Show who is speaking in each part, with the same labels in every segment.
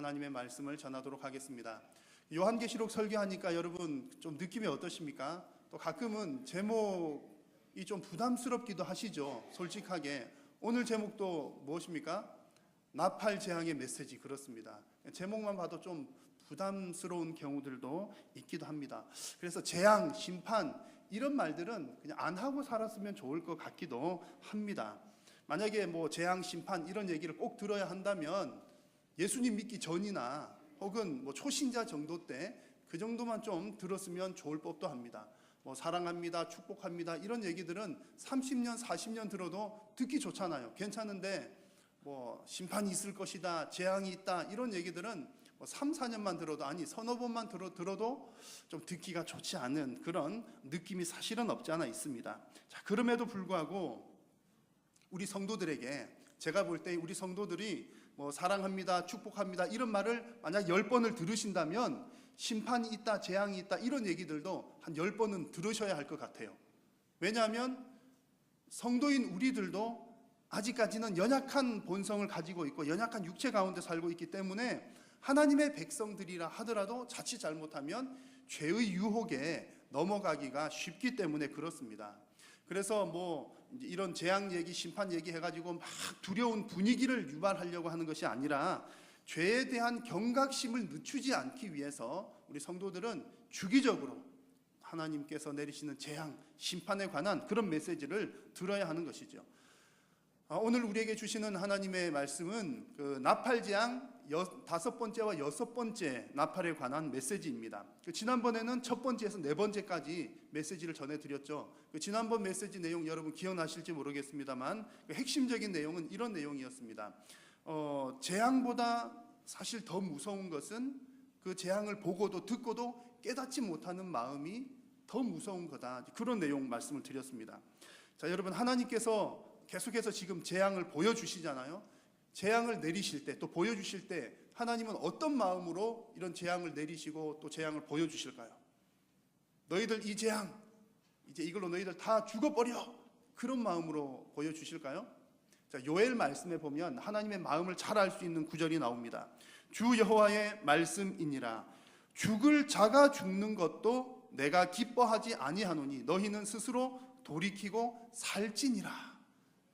Speaker 1: 하나님의 말씀을 전하도록 하겠습니다. 요한계시록 설교하니까 여러분 좀 느낌이 어떠십니까? 또 가끔은 제목이 좀 부담스럽기도 하시죠. 솔직하게 오늘 제목도 무엇입니까? 나팔 재앙의 메시지. 그렇습니다. 제목만 봐도 좀 부담스러운 경우들도 있기도 합니다. 그래서 재앙, 심판 이런 말들은 그냥 안 하고 살았으면 좋을 것 같기도 합니다. 만약에 재앙, 심판 이런 얘기를 꼭 들어야 한다면 예수님 믿기 전이나 혹은 초신자 정도 때 그 정도만 좀 들었으면 좋을 법도 합니다. 사랑합니다, 축복합니다 이런 얘기들은 30년, 40년 들어도 듣기 좋잖아요. 괜찮은데 심판이 있을 것이다, 재앙이 있다 이런 얘기들은 3, 4년만 들어도, 아니 서너 번만 들어도 좀 듣기가 좋지 않은 그런 느낌이 사실은 없지 않아 있습니다. 자, 그럼에도 불구하고 우리 성도들에게, 제가 볼 때 우리 성도들이 사랑합니다, 축복합니다 이런 말을 만약 10번을 들으신다면 심판이 있다, 재앙이 있다 이런 얘기들도 한 10번은 들으셔야 할 것 같아요. 왜냐하면 성도인 우리들도 아직까지는 연약한 본성을 가지고 있고 연약한 육체 가운데 살고 있기 때문에 하나님의 백성들이라 하더라도 자칫 잘못하면 죄의 유혹에 넘어가기가 쉽기 때문에 그렇습니다. 그래서 이런 재앙 얘기, 심판 얘기 해가지고 막 두려운 분위기를 유발하려고 하는 것이 아니라 죄에 대한 경각심을 늦추지 않기 위해서 우리 성도들은 주기적으로 하나님께서 내리시는 재앙, 심판에 관한 그런 메시지를 들어야 하는 것이죠. 오늘 우리에게 주시는 하나님의 말씀은 그 나팔 재앙 5번째와 6번째 나팔에 관한 메시지입니다. 지난번에는 첫 번째에서 네 번째까지 메시지를 전해드렸죠. 지난번 메시지 내용 여러분 기억나실지 모르겠습니다만 핵심적인 내용은 이런 내용이었습니다. 재앙보다 사실 더 무서운 것은 그 재앙을 보고도 듣고도 깨닫지 못하는 마음이 더 무서운 거다. 그런 내용 말씀을 드렸습니다. 자, 여러분 하나님께서 계속해서 지금 재앙을 보여주시잖아요. 재앙을 내리실 때, 또 보여주실 때 하나님은 어떤 마음으로 이런 재앙을 내리시고 또 재앙을 보여주실까요? 너희들 이 재앙, 이제 이걸로 너희들 다 죽어버려, 그런 마음으로 보여주실까요? 자, 요엘 말씀에 보면 하나님의 마음을 잘 알 수 있는 구절이 나옵니다. 주 여호와의 말씀이니라. 죽을 자가 죽는 것도 내가 기뻐하지 아니하노니 너희는 스스로 돌이키고 살지니라.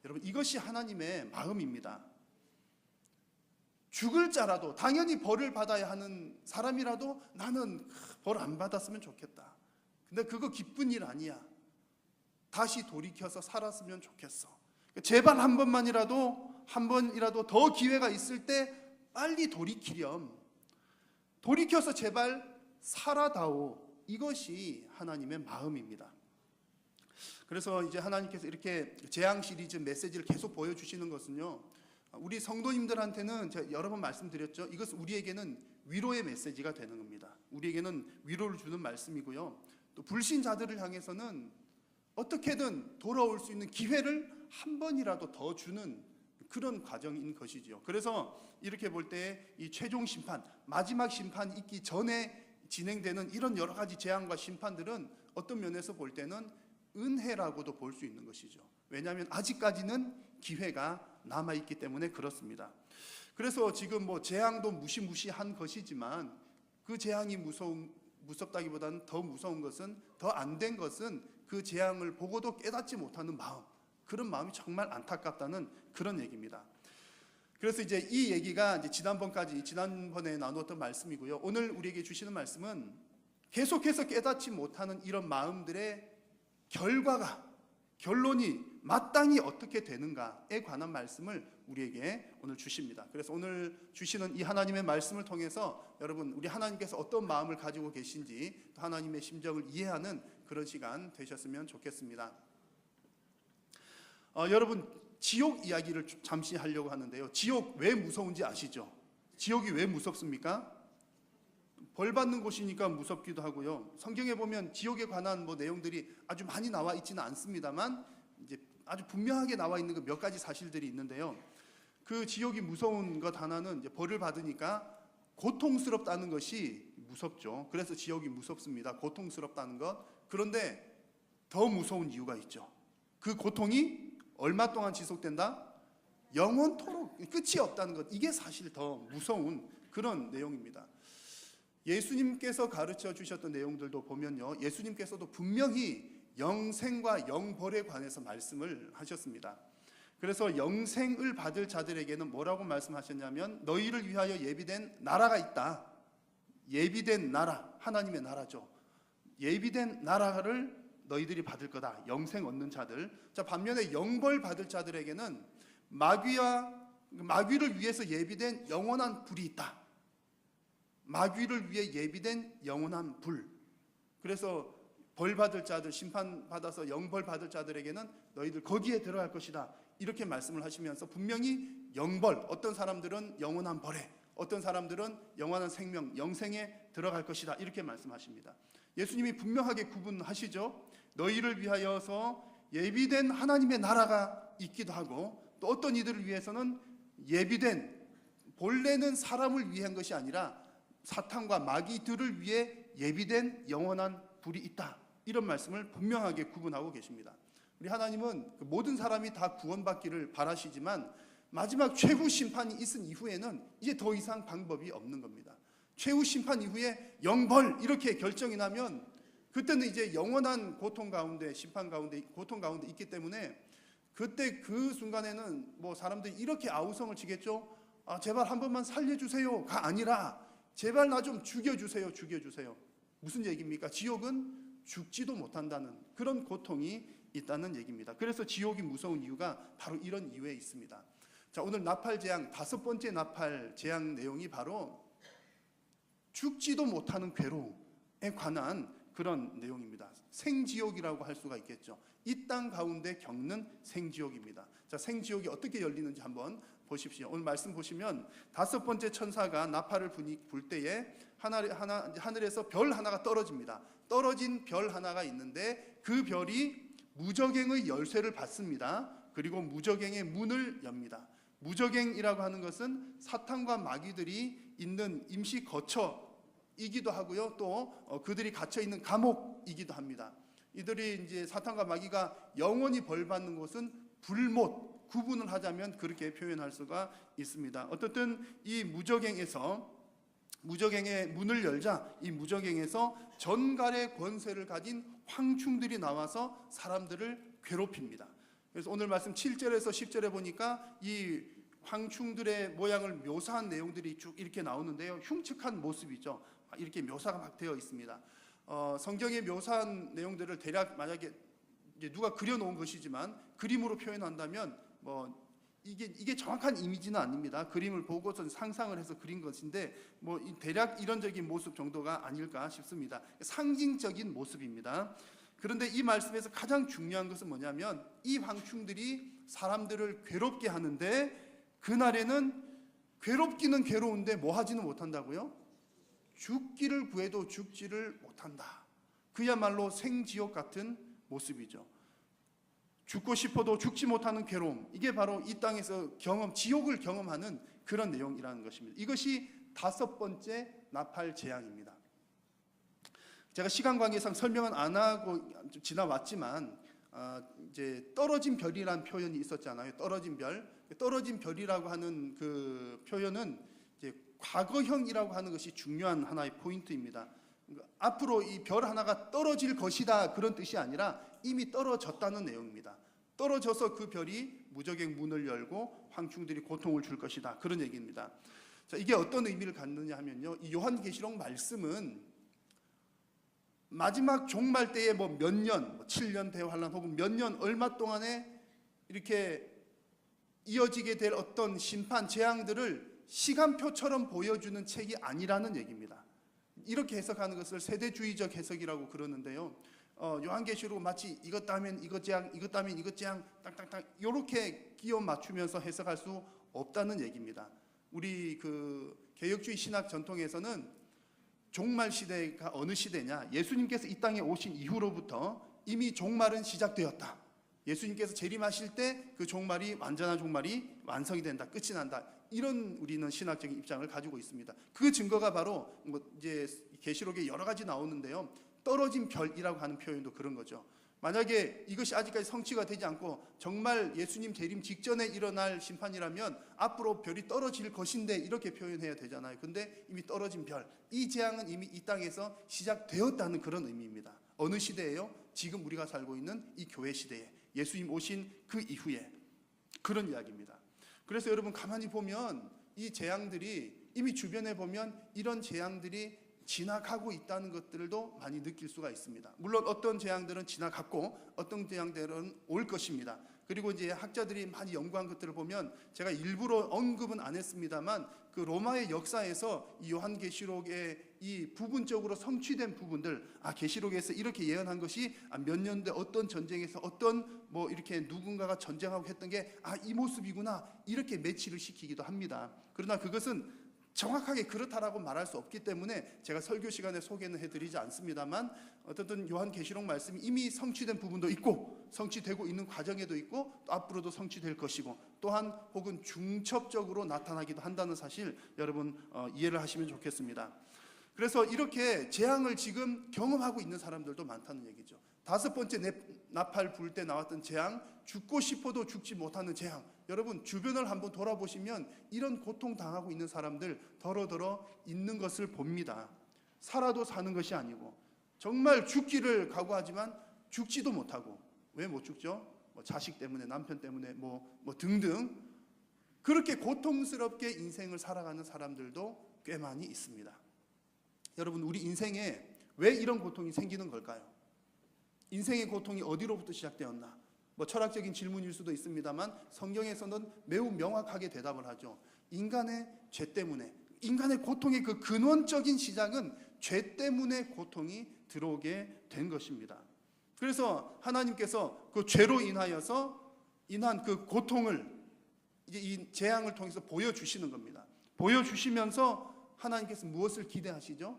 Speaker 1: 여러분 이것이 하나님의 마음입니다. 죽을 자라도, 당연히 벌을 받아야 하는 사람이라도 나는 벌 안 받았으면 좋겠다. 근데 그거 기쁜 일 아니야. 다시 돌이켜서 살았으면 좋겠어. 제발 한 번이라도 더 기회가 있을 때 빨리 돌이키렴. 돌이켜서 제발 살아다오. 이것이 하나님의 마음입니다. 그래서 이제 하나님께서 이렇게 재앙 시리즈 메시지를 계속 보여주시는 것은요, 우리 성도님들한테는 제가 여러 번 말씀드렸죠. 이것은 우리에게는 위로의 메시지가 되는 겁니다. 우리에게는 위로를 주는 말씀이고요. 또 불신자들을 향해서는 어떻게든 돌아올 수 있는 기회를 한 번이라도 더 주는 그런 과정인 것이지요. 그래서 이렇게 볼 때 이 최종 심판, 마지막 심판이 있기 전에 진행되는 이런 여러 가지 재앙과 심판들은 어떤 면에서 볼 때는 은혜라고도 볼 수 있는 것이죠. 왜냐하면 아직까지는 기회가 남아있기 때문에 그렇습니다. 그래서 지금 재앙도 무시무시한 것이지만 그 재앙이 무섭다기보다는 더 무서운 것은, 더 안 된 것은 그 재앙을 보고도 깨닫지 못하는 마음, 그런 마음이 정말 안타깝다는 그런 얘기입니다. 그래서 이제 이 얘기가 이제 지난번에 나누었던 말씀이고요. 오늘 우리에게 주시는 말씀은 계속해서 깨닫지 못하는 이런 마음들의 결론이 마땅히 어떻게 되는가에 관한 말씀을 우리에게 오늘 주십니다. 그래서 오늘 주시는 이 하나님의 말씀을 통해서 여러분 우리 하나님께서 어떤 마음을 가지고 계신지, 또 하나님의 심정을 이해하는 그런 시간 되셨으면 좋겠습니다. 여러분 지옥 이야기를 잠시 하려고 하는데요. 지옥 왜 무서운지 아시죠? 지옥이 왜 무섭습니까? 벌 받는 곳이니까 무섭기도 하고요. 성경에 보면 지옥에 관한 내용들이 아주 많이 나와 있지는 않습니다만 이제 아주 분명하게 나와 있는 몇 가지 사실들이 있는데요. 그 지옥이 무서운 것 하나는 이제 벌을 받으니까 고통스럽다는 것이 무섭죠. 그래서 지옥이 무섭습니다. 고통스럽다는 것. 그런데 더 무서운 이유가 있죠. 그 고통이 얼마 동안 지속된다? 영원토록 끝이 없다는 것, 이게 사실 더 무서운 그런 내용입니다. 예수님께서 가르쳐 주셨던 내용들도 보면요, 예수님께서도 분명히 영생과 영벌에 관해서 말씀을 하셨습니다. 그래서 영생을 받을 자들에게는 뭐라고 말씀하셨냐면, 너희를 위하여 예비된 나라가 있다. 예비된 나라, 하나님의 나라죠. 예비된 나라를 너희들이 받을 거다. 영생 얻는 자들. 자, 반면에 영벌 받을 자들에게는 마귀를 위해서 예비된 영원한 불이 있다. 마귀를 위해 예비된 영원한 불. 그래서 벌 받을 자들, 심판 받아서 영벌 받을 자들에게는 너희들 거기에 들어갈 것이다. 이렇게 말씀을 하시면서 분명히 영벌, 어떤 사람들은 영원한 벌에, 어떤 사람들은 영원한 생명, 영생에 들어갈 것이다. 이렇게 말씀하십니다. 예수님이 분명하게 구분하시죠. 너희를 위하여서 예비된 하나님의 나라가 있기도 하고, 또 어떤 이들을 위해서는 예비된, 본래는 사람을 위한 것이 아니라 사탄과 마귀들을 위해 예비된 영원한 불이 있다. 이런 말씀을 분명하게 구분하고 계십니다. 우리 하나님은 모든 사람이 다 구원받기를 바라시지만 마지막 최후 심판이 있은 이후에는 이제 더 이상 방법이 없는 겁니다. 최후 심판 이후에 영벌 이렇게 결정이 나면 그때는 이제 영원한 고통 가운데, 심판 가운데, 고통 가운데 있기 때문에 그때 그 순간에는 뭐 사람들이 이렇게 아우성을 치겠죠. 제발 한 번만 살려주세요가 아니라 제발 나 좀 죽여주세요, 죽여주세요. 무슨 얘기입니까? 지옥은 죽지도 못한다는 그런 고통이 있다는 얘기입니다. 그래서 지옥이 무서운 이유가 바로 이런 이유에 있습니다. 자, 오늘 나팔 재앙, 5번째 나팔 재앙 내용이 바로 죽지도 못하는 괴로움에 관한 그런 내용입니다. 생지옥이라고 할 수가 있겠죠. 이 땅 가운데 겪는 생지옥입니다. 자, 생지옥이 어떻게 열리는지 한번 보십시오. 오늘 말씀 보시면 5번째 천사가 나팔을 불 때에 하늘에서 별 하나가 떨어집니다. 떨어진 별 하나가 있는데 그 별이 무저갱의 열쇠를 받습니다. 그리고 무저갱의 문을 엽니다. 무저갱이라고 하는 것은 사탄과 마귀들이 있는 임시 거처이기도 하고요. 또 그들이 갇혀 있는 감옥이기도 합니다. 이들이 이제 사탄과 마귀가 영원히 벌 받는 곳은 불못, 구분을 하자면 그렇게 표현할 수가 있습니다. 어떻든 이 무저갱의 문을 열자 이 무저갱에서 전갈의 권세를 가진 황충들이 나와서 사람들을 괴롭힙니다. 그래서 오늘 말씀 7절에서 10절에 보니까 이 황충들의 모양을 묘사한 내용들이 쭉 이렇게 나오는데요. 흉측한 모습이죠. 이렇게 묘사가 막 되어 있습니다. 성경에 묘사한 내용들을 대략 만약에 이제 누가 그려놓은 것이지만 그림으로 표현한다면 뭐 이게 정확한 이미지는 아닙니다. 그림을 보고서 상상을 해서 그린 것인데 뭐 대략 이런적인 모습 정도가 아닐까 싶습니다. 상징적인 모습입니다. 그런데 이 말씀에서 가장 중요한 것은 뭐냐면 이 황충들이 사람들을 괴롭게 하는데 그날에는 괴롭기는 괴로운데 뭐 하지는 못한다고요? 죽기를 구해도 죽지를 못한다. 그야말로 생지옥 같은 모습이죠. 죽고 싶어도 죽지 못하는 괴로움, 이게 바로 이 땅에서 지옥을 경험하는 그런 내용이라는 것입니다. 이것이 5번째 나팔 재앙입니다. 제가 시간 관계상 설명은 안 하고 좀 지나왔지만 이제 떨어진 별이라는 표현이 있었잖아요. 떨어진 별, 떨어진 별이라고 하는 그 표현은 이제 과거형이라고 하는 것이 중요한 하나의 포인트입니다. 앞으로 이 별 하나가 떨어질 것이다 그런 뜻이 아니라 이미 떨어졌다는 내용입니다. 떨어져서 그 별이 무저갱 문을 열고 황충들이 고통을 줄 것이다 그런 얘기입니다. 자, 이게 어떤 의미를 갖느냐 하면요, 이 요한계시록 말씀은 마지막 종말 때에 뭐 몇 년, 7년 대환란 혹은 몇 년 얼마 동안에 이렇게 이어지게 될 어떤 심판 재앙들을 시간표처럼 보여주는 책이 아니라는 얘기입니다. 이렇게 해석하는 것을 세대주의적 해석이라고 그러는데요. 요한계시록 마치 이것 따면 이것 재앙, 이것 따면 이것 재앙, 딱딱딱 이렇게 끼워 맞추면서 해석할 수 없다는 얘기입니다. 우리 그 개혁주의 신학 전통에서는 종말 시대가 어느 시대냐? 예수님께서 이 땅에 오신 이후로부터 이미 종말은 시작되었다. 예수님께서 재림하실 때 그 종말이 완전한 종말이 완성이 된다, 끝이 난다. 이런 우리는 신학적인 입장을 가지고 있습니다. 그 증거가 바로 뭐 이제 계시록에 여러 가지 나오는데요. 떨어진 별이라고 하는 표현도 그런 거죠. 만약에 이것이 아직까지 성취가 되지 않고 정말 예수님 재림 직전에 일어날 심판이라면 앞으로 별이 떨어질 것인데 이렇게 표현해야 되잖아요. 근데 이미 떨어진 별, 이 재앙은 이미 이 땅에서 시작되었다는 그런 의미입니다. 어느 시대예요? 지금 우리가 살고 있는 이 교회 시대에, 예수님 오신 그 이후에 그런 이야기입니다. 그래서 여러분 가만히 보면 이 재앙들이 이미 주변에 보면 이런 재앙들이 지나가고 있다는 것들도 많이 느낄 수가 있습니다. 물론 어떤 재앙들은 지나갔고 어떤 재앙들은 올 것입니다. 그리고 이제 학자들이 많이 연구한 것들을 보면 제가 일부러 언급은 안 했습니다만 그 로마의 역사에서 이 요한계시록의 이 부분적으로 성취된 부분들, 계시록에서 이렇게 예언한 것이 몇 년대 어떤 전쟁에서 어떤 뭐 이렇게 누군가가 전쟁하고 했던 게 이 모습이구나 이렇게 매치를 시키기도 합니다. 그러나 그것은 정확하게 그렇다라고 말할 수 없기 때문에 제가 설교 시간에 소개는 해드리지 않습니다만 어쨌든 요한계시록 말씀이 이미 성취된 부분도 있고 성취되고 있는 과정에도 있고 또 앞으로도 성취될 것이고 또한 혹은 중첩적으로 나타나기도 한다는 사실 여러분 이해를 하시면 좋겠습니다. 그래서 이렇게 재앙을 지금 경험하고 있는 사람들도 많다는 얘기죠. 5번째 나팔 불 때 나왔던 재앙, 죽고 싶어도 죽지 못하는 재앙. 여러분 주변을 한번 돌아보시면 이런 고통 당하고 있는 사람들 더러더러 있는 것을 봅니다. 살아도 사는 것이 아니고 정말 죽기를 각오하지만 죽지도 못하고. 왜 못 죽죠? 뭐 자식 때문에, 남편 때문에 뭐 등등 그렇게 고통스럽게 인생을 살아가는 사람들도 꽤 많이 있습니다. 여러분 우리 인생에 왜 이런 고통이 생기는 걸까요? 인생의 고통이 어디로부터 시작되었나? 뭐 철학적인 질문일 수도 있습니다만 성경에서는 매우 명확하게 대답을 하죠. 인간의 죄 때문에, 인간의 고통의 그 근원적인 시작은 죄 때문에 고통이 들어오게 된 것입니다. 그래서 하나님께서 그 죄로 인한 그 고통을 이제 이 재앙을 통해서 보여주시는 겁니다. 보여주시면서 하나님께서 무엇을 기대하시죠?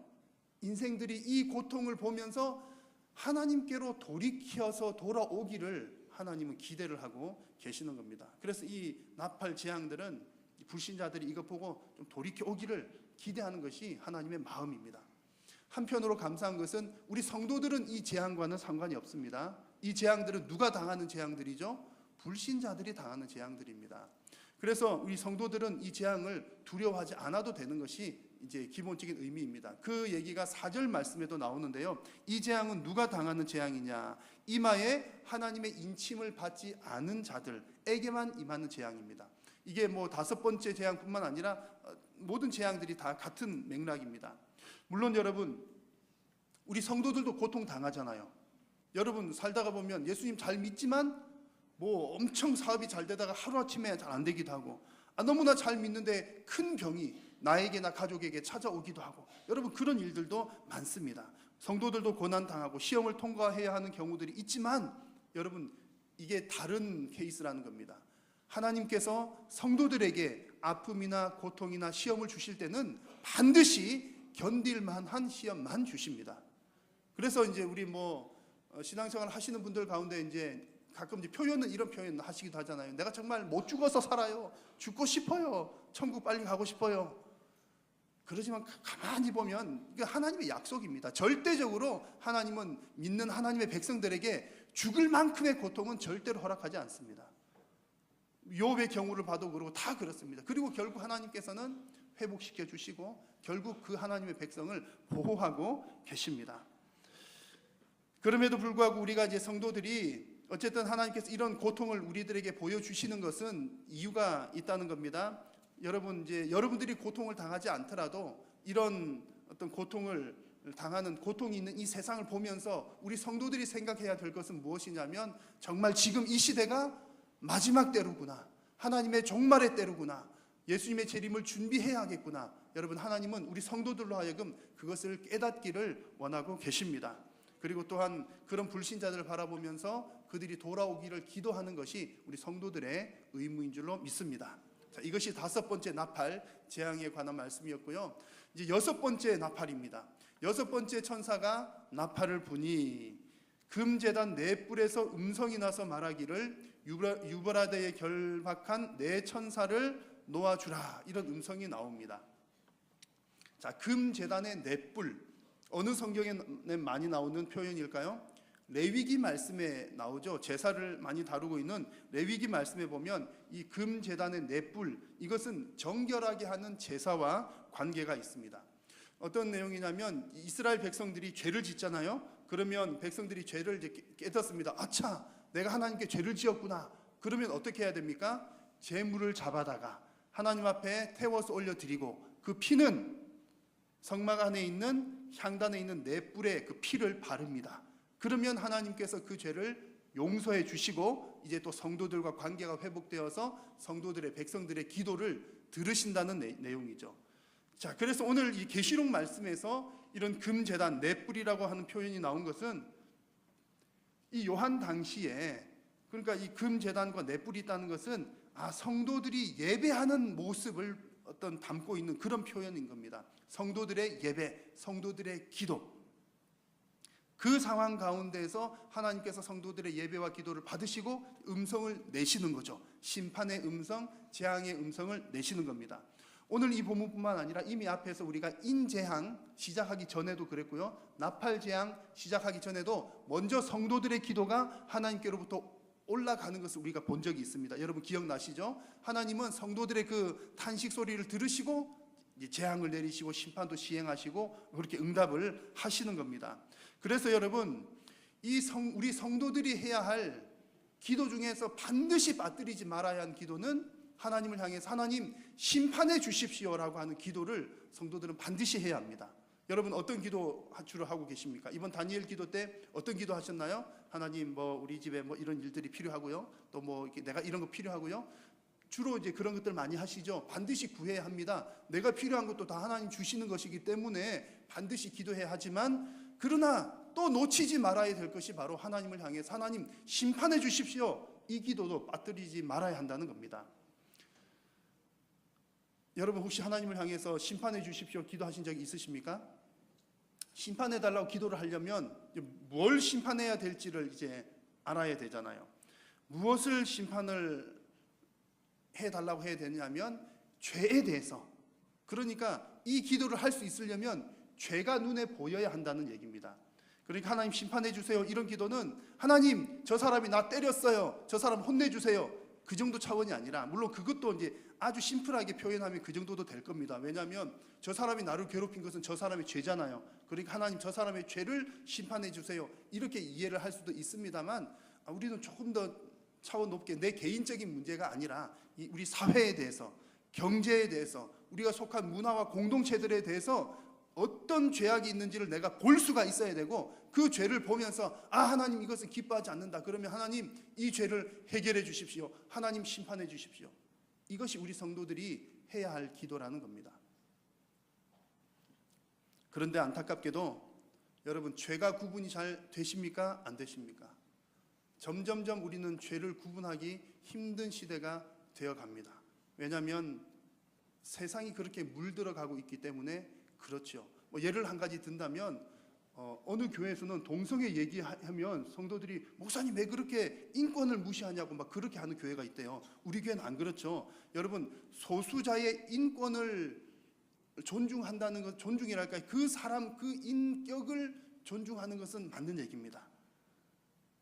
Speaker 1: 인생들이 이 고통을 보면서 하나님께로 돌이켜서 돌아오기를 하나님은 기대를 하고 계시는 겁니다. 그래서 이 나팔 재앙들은 불신자들이 이거 보고 좀 돌이켜 오기를 기대하는 것이 하나님의 마음입니다. 한편으로 감사한 것은 우리 성도들은 이 재앙과는 상관이 없습니다. 이 재앙들은 누가 당하는 재앙들이죠? 불신자들이 당하는 재앙들입니다. 그래서 우리 성도들은 이 재앙을 두려워하지 않아도 되는 것이 이제 기본적인 의미입니다. 그 얘기가 4절 말씀에도 나오는데요. 이 재앙은 누가 당하는 재앙이냐? 이마에 하나님의 인침을 받지 않은 자들에게만 임하는 재앙입니다. 이게 뭐 5번째 재앙뿐만 아니라 모든 재앙들이 다 같은 맥락입니다. 물론 여러분 우리 성도들도 고통 당하잖아요. 여러분 살다가 보면 예수님 잘 믿지만 뭐 엄청 사업이 잘 되다가 하루아침에 잘 안 되기도 하고 너무나 잘 믿는데 큰 병이 나에게나 가족에게 찾아오기도 하고 여러분 그런 일들도 많습니다. 성도들도 고난당하고 시험을 통과해야 하는 경우들이 있지만 여러분 이게 다른 케이스라는 겁니다. 하나님께서 성도들에게 아픔이나 고통이나 시험을 주실 때는 반드시 견딜만한 시험만 주십니다. 그래서 이제 우리 신앙생활 하시는 분들 가운데 이제 가끔 이제 이런 표현 하시기도 하잖아요. 내가 정말 못 죽어서 살아요. 죽고 싶어요. 천국 빨리 가고 싶어요. 그러지만 가만히 보면 이게 하나님의 약속입니다. 절대적으로 하나님은 믿는 하나님의 백성들에게 죽을 만큼의 고통은 절대로 허락하지 않습니다. 욥의 경우를 봐도 그러고 다 그렇습니다. 그리고 결국 하나님께서는 회복시켜 주시고 결국 그 하나님의 백성을 보호하고 계십니다. 그럼에도 불구하고 우리가 이제 성도들이 어쨌든 하나님께서 이런 고통을 우리들에게 보여주시는 것은 이유가 있다는 겁니다. 여러분 이제 여러분들이 고통을 당하지 않더라도 이런 어떤 고통을 당하는 고통이 있는 이 세상을 보면서 우리 성도들이 생각해야 될 것은 무엇이냐면 정말 지금 이 시대가 마지막 때로구나. 하나님의 종말의 때로구나. 예수님의 재림을 준비해야겠구나. 여러분 하나님은 우리 성도들로 하여금 그것을 깨닫기를 원하고 계십니다. 그리고 또한 그런 불신자들을 바라보면서 그들이 돌아오기를 기도하는 것이 우리 성도들의 의무인 줄로 믿습니다. 자, 이것이 5번째 나팔 재앙에 관한 말씀이었고요. 이제 6번째 나팔입니다. 6번째 천사가 나팔을 부니 금제단 4뿔에서 음성이 나서 말하기를 유브라데에 결박한 4천사를 놓아주라. 이런 음성이 나옵니다. 자, 금제단의 4뿔 어느 성경에 많이 나오는 표현일까요? 레위기 말씀에 나오죠. 제사를 많이 다루고 있는 레위기 말씀에 보면 이 금제단의 넷불, 이것은 정결하게 하는 제사와 관계가 있습니다. 어떤 내용이냐면 이스라엘 백성들이 죄를 짓잖아요. 그러면 백성들이 죄를 깨닫습니다. 아차, 내가 하나님께 죄를 지었구나. 그러면 어떻게 해야 됩니까? 제물을 잡아다가 하나님 앞에 태워서 올려드리고, 그 피는 성막 안에 있는 향단에 있는 넷불에 그 피를 바릅니다. 그러면 하나님께서 그 죄를 용서해 주시고 이제 또 성도들과 관계가 회복되어서 성도들의, 백성들의 기도를 들으신다는 내용이죠. 자, 그래서 오늘 이 계시록 말씀에서 이런 금제단 넷불이라고 하는 표현이 나온 것은 이 요한 당시에, 그러니까 이 금제단과 넷불이 있다는 것은 성도들이 예배하는 모습을 어떤 담고 있는 그런 표현인 겁니다. 성도들의 예배, 성도들의 기도, 그 상황 가운데서 하나님께서 성도들의 예배와 기도를 받으시고 음성을 내시는 거죠. 심판의 음성, 재앙의 음성을 내시는 겁니다. 오늘 이 본문뿐만 아니라 이미 앞에서 우리가 인재앙 시작하기 전에도 그랬고요, 나팔재앙 시작하기 전에도 먼저 성도들의 기도가 하나님께로부터 올라가는 것을 우리가 본 적이 있습니다. 여러분 기억나시죠? 하나님은 성도들의 그 탄식 소리를 들으시고 재앙을 내리시고 심판도 시행하시고 그렇게 응답을 하시는 겁니다. 그래서 여러분, 우리 성도들이 해야 할 기도 중에서 반드시 빠뜨리지 말아야 하는 기도는 하나님을 향해서 하나님 심판해 주십시오라고 하는 기도를 성도들은 반드시 해야 합니다. 여러분 어떤 기도 주로 하고 계십니까? 이번 다니엘 기도 때 어떤 기도 하셨나요? 하나님 우리 집에 이런 일들이 필요하고요, 또 내가 이런 거 필요하고요. 주로 이제 그런 것들 많이 하시죠. 반드시 구해야 합니다. 내가 필요한 것도 다 하나님 주시는 것이기 때문에 반드시 기도해야 하지만, 그러나 또 놓치지 말아야 될 것이 바로 하나님을 향해서 하나님 심판해 주십시오, 이 기도도 빠뜨리지 말아야 한다는 겁니다. 여러분 혹시 하나님을 향해서 심판해 주십시오 기도하신 적이 있으십니까? 심판해 달라고 기도를 하려면 뭘 심판해야 될지를 이제 알아야 되잖아요. 무엇을 심판을 해달라고 해야 되냐면 죄에 대해서, 그러니까 이 기도를 할 수 있으려면 죄가 눈에 보여야 한다는 얘기입니다. 그러니까 하나님 심판해 주세요 이런 기도는 하나님 저 사람이 나 때렸어요, 저 사람 혼내주세요, 그 정도 차원이 아니라, 물론 그것도 이제 아주 심플하게 표현하면 그 정도도 될 겁니다. 왜냐하면 저 사람이 나를 괴롭힌 것은 저 사람의 죄잖아요. 그러니까 하나님 저 사람의 죄를 심판해 주세요 이렇게 이해를 할 수도 있습니다만, 우리는 조금 더 차원 높게 내 개인적인 문제가 아니라 우리 사회에 대해서, 경제에 대해서, 우리가 속한 문화와 공동체들에 대해서 어떤 죄악이 있는지를 내가 볼 수가 있어야 되고, 그 죄를 보면서 하나님 이것은 기뻐하지 않는다, 그러면 하나님 이 죄를 해결해 주십시오, 하나님 심판해 주십시오. 이것이 우리 성도들이 해야 할 기도라는 겁니다. 그런데 안타깝게도 여러분, 죄가 구분이 잘 되십니까? 안 되십니까? 점점점 우리는 죄를 구분하기 힘든 시대가 되어갑니다. 왜냐하면 세상이 그렇게 물들어가고 있기 때문에 그렇죠. 예를 한 가지 든다면 어느 교회에서는 동성애 얘기하면 성도들이 목사님 왜 그렇게 인권을 무시하냐고 막 그렇게 하는 교회가 있대요. 우리 교회는 안 그렇죠. 여러분, 소수자의 인권을 존중한다는 것, 존중이랄까, 그 사람 그 인격을 존중하는 것은 맞는 얘기입니다.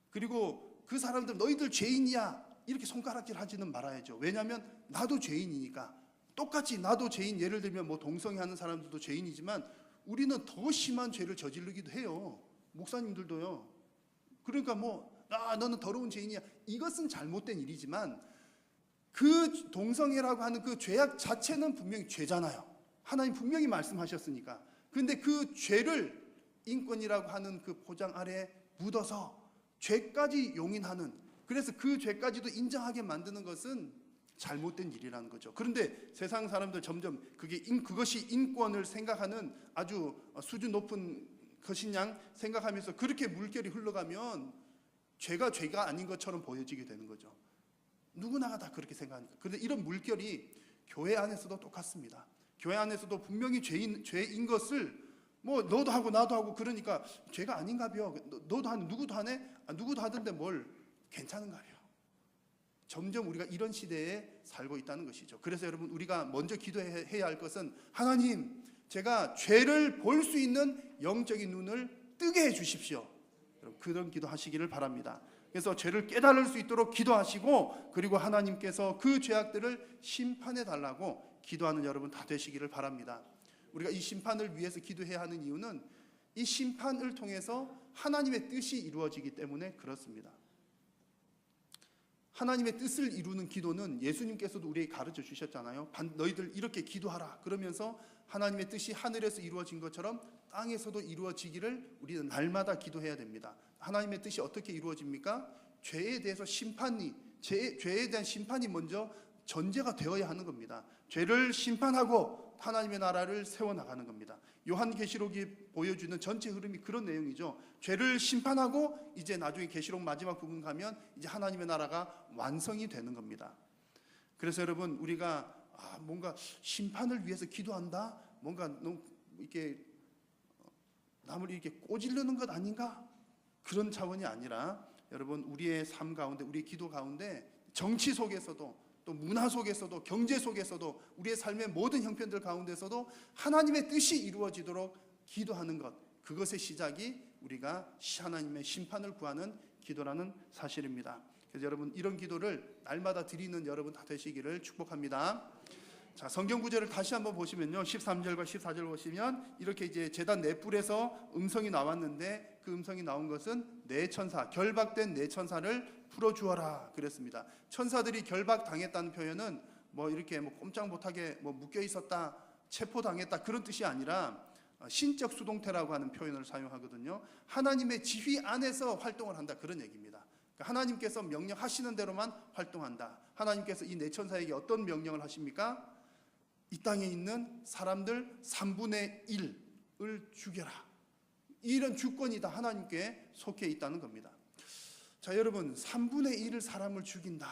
Speaker 1: 그리고 그 사람들 너희들 죄인이야 이렇게 손가락질 하지는 말아야죠. 왜냐하면 나도 죄인이니까. 똑같이 나도 죄인, 예를 들면 동성애 하는 사람들도 죄인이지만 우리는 더 심한 죄를 저지르기도 해요. 목사님들도요. 그러니까 너는 더러운 죄인이야, 이것은 잘못된 일이지만 그 동성애라고 하는 그 죄악 자체는 분명히 죄잖아요. 하나님 분명히 말씀하셨으니까. 그런데 그 죄를 인권이라고 하는 그 포장 아래에 묻어서 죄까지 용인하는, 그래서 그 죄까지도 인정하게 만드는 것은 잘못된 일이라는 거죠. 그런데 세상 사람들 점점 그것이 인권을 생각하는 아주 수준 높은 것인 양 생각하면서 그렇게 물결이 흘러가면 죄가 아닌 것처럼 보여지게 되는 거죠. 누구나가 다 그렇게 생각하니까. 그런데 이런 물결이 교회 안에서도 똑같습니다. 교회 안에서도 분명히 죄인 것을 너도 하고 나도 하고, 그러니까 죄가 아닌가벼. 너도 하네, 누구도 하네, 누구도 하던데 뭘 괜찮은가벼. 점점 우리가 이런 시대에 살고 있다는 것이죠. 그래서 여러분, 우리가 먼저 기도해야 할 것은 하나님, 제가 죄를 볼 수 있는 영적인 눈을 뜨게 해 주십시오 그런 기도하시기를 바랍니다. 그래서 죄를 깨달을 수 있도록 기도하시고, 그리고 하나님께서 그 죄악들을 심판해 달라고 기도하는 여러분 다 되시기를 바랍니다. 우리가 이 심판을 위해서 기도해야 하는 이유는 이 심판을 통해서 하나님의 뜻이 이루어지기 때문에 그렇습니다. 하나님의 뜻을 이루는 기도는 예수님께서도 우리에게 가르쳐 주셨잖아요. 너희들 이렇게 기도하라. 그러면서 하나님의 뜻이 하늘에서 이루어진 것처럼 땅에서도 이루어지기를 우리는 날마다 기도해야 됩니다. 하나님의 뜻이 어떻게 이루어집니까? 죄에 대해서 죄에 대한 심판이 먼저 전제가 되어야 하는 겁니다. 죄를 심판하고 하나님의 나라를 세워나가는 겁니다. 요한계시록이 보여주는 전체 흐름이 그런 내용이죠. 죄를 심판하고 이제 나중에 계시록 마지막 부분 가면 이제 하나님의 나라가 완성이 되는 겁니다. 그래서 여러분, 우리가 뭔가 심판을 위해서 기도한다? 뭔가 너무 이렇게 남을 이렇게 꼬질르는 것 아닌가? 그런 차원이 아니라 여러분, 우리의 삶 가운데, 우리의 기도 가운데 정치 속에서도 또 문화 속에서도 경제 속에서도 우리의 삶의 모든 형편들 가운데서도 하나님의 뜻이 이루어지도록 기도하는 것, 그것의 시작이 우리가 하나님의 심판을 구하는 기도라는 사실입니다. 그래서 여러분, 이런 기도를 날마다 드리는 여러분 다 되시기를 축복합니다. 자, 성경 구절을 다시 한번 보시면요, 13절과 14절 보시면 이렇게 이제 제단 넷불에서 음성이 나왔는데 그 음성이 나온 것은 네 천사, 결박된 네 천사를 풀어주어라 그랬습니다. 천사들이 결박당했다는 표현은 뭐 이렇게 뭐 꼼짝 못하게 뭐 묶여 있었다, 체포당했다 그런 뜻이 아니라 신적 수동태라고 하는 표현을 사용하거든요. 하나님의 지휘 안에서 활동을 한다, 그런 얘기입니다. 그러니까 하나님께서 명령하시는 대로만 활동한다. 하나님께서 이 네 천사에게 어떤 명령을 하십니까? 이 땅에 있는 사람들 3분의 1을 죽여라. 이런 주권이 다 하나님께 속해 있다는 겁니다. 자, 여러분, 3분의 1을 사람을 죽인다.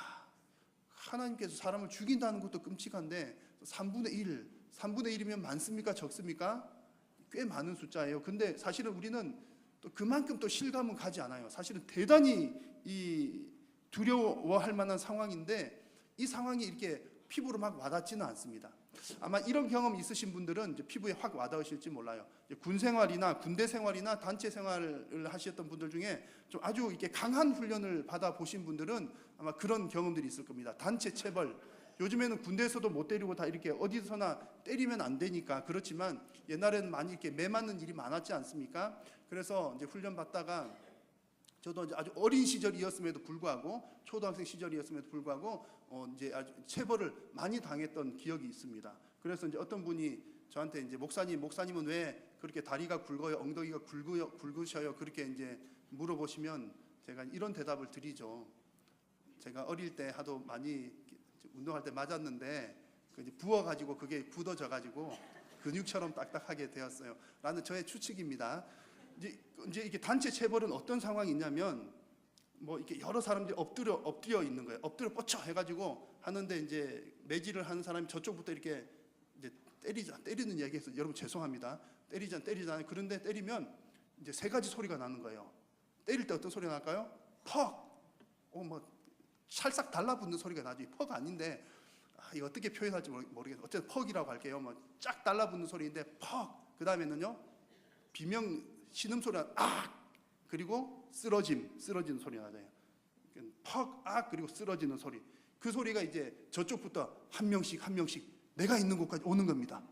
Speaker 1: 하나님께서 사람을 죽인다는 것도 끔찍한데 3분의 1이면 많습니까? 적습니까? 꽤 많은 숫자예요. 근데 사실은 우리는 또 그만큼 또 실감은 가지 않아요. 사실은 대단히 이 두려워할 만한 상황인데 이 상황이 이렇게 피부로 막 와닿지는 않습니다. 아마 이런 경험 있으신 분들은 이제 피부에 확 와닿으실지 몰라요. 군 생활이나 군대 생활이나 단체 생활을 하셨던 분들 중에 좀 아주 이렇게 강한 훈련을 받아 보신 분들은 아마 그런 경험들이 있을 겁니다. 단체 체벌. 요즘에는 군대에서도 못 때리고 다 이렇게 어디서나 때리면 안 되니까 그렇지만 옛날에는 많이 이렇게 매 맞는 일이 많았지 않습니까? 그래서 이제 훈련 받다가 저도 이제 아주 어린 시절이었음에도 불구하고 초등학생 시절이었음에도 불구하고 이제 아주 체벌을 많이 당했던 기억이 있습니다. 그래서 이제 어떤 분이 저한테 이제 목사님은 왜 그렇게 다리가 굵어요, 엉덩이가 굵으셔요? 그렇게 이제 물어보시면 제가 이런 대답을 드리죠. 제가 어릴 때 하도 많이 운동할 때 맞았는데 이제 부어가지고 그게 굳어져가지고 근육처럼 딱딱하게 되었어요. 라는 저의 추측입니다. 이제 이게 단체 체벌은 어떤 상황이 있냐면 뭐 이렇게 여러 사람들이 엎드려 있는 거예요. 엎드려 뻗쳐 해가지고 하는데 이제 매질을 하는 사람이 저쪽부터 이렇게 이제 때리는 이야기해서 여러분 죄송합니다. 때리잖아요. 그런데 때리면 이제 세 가지 소리가 나는 거예요. 때릴 때 어떤 소리가 날까요? 퍽. 뭐 찰싹 달라붙는 소리가 나지. 퍽 아닌데 이거 어떻게 표현할지 모르겠어요. 어쨌든 퍽이라고 할게요. 뭐 쫙 달라붙는 소리인데 퍽. 그 다음에는요 비명 신음소리가 악 그리고 쓰러지는 소리가 나요. 퍽 악 그리고 쓰러지는 소리. 그 소리가 이제 저쪽부터 한 명씩 내가 있는 곳까지 오는 겁니다.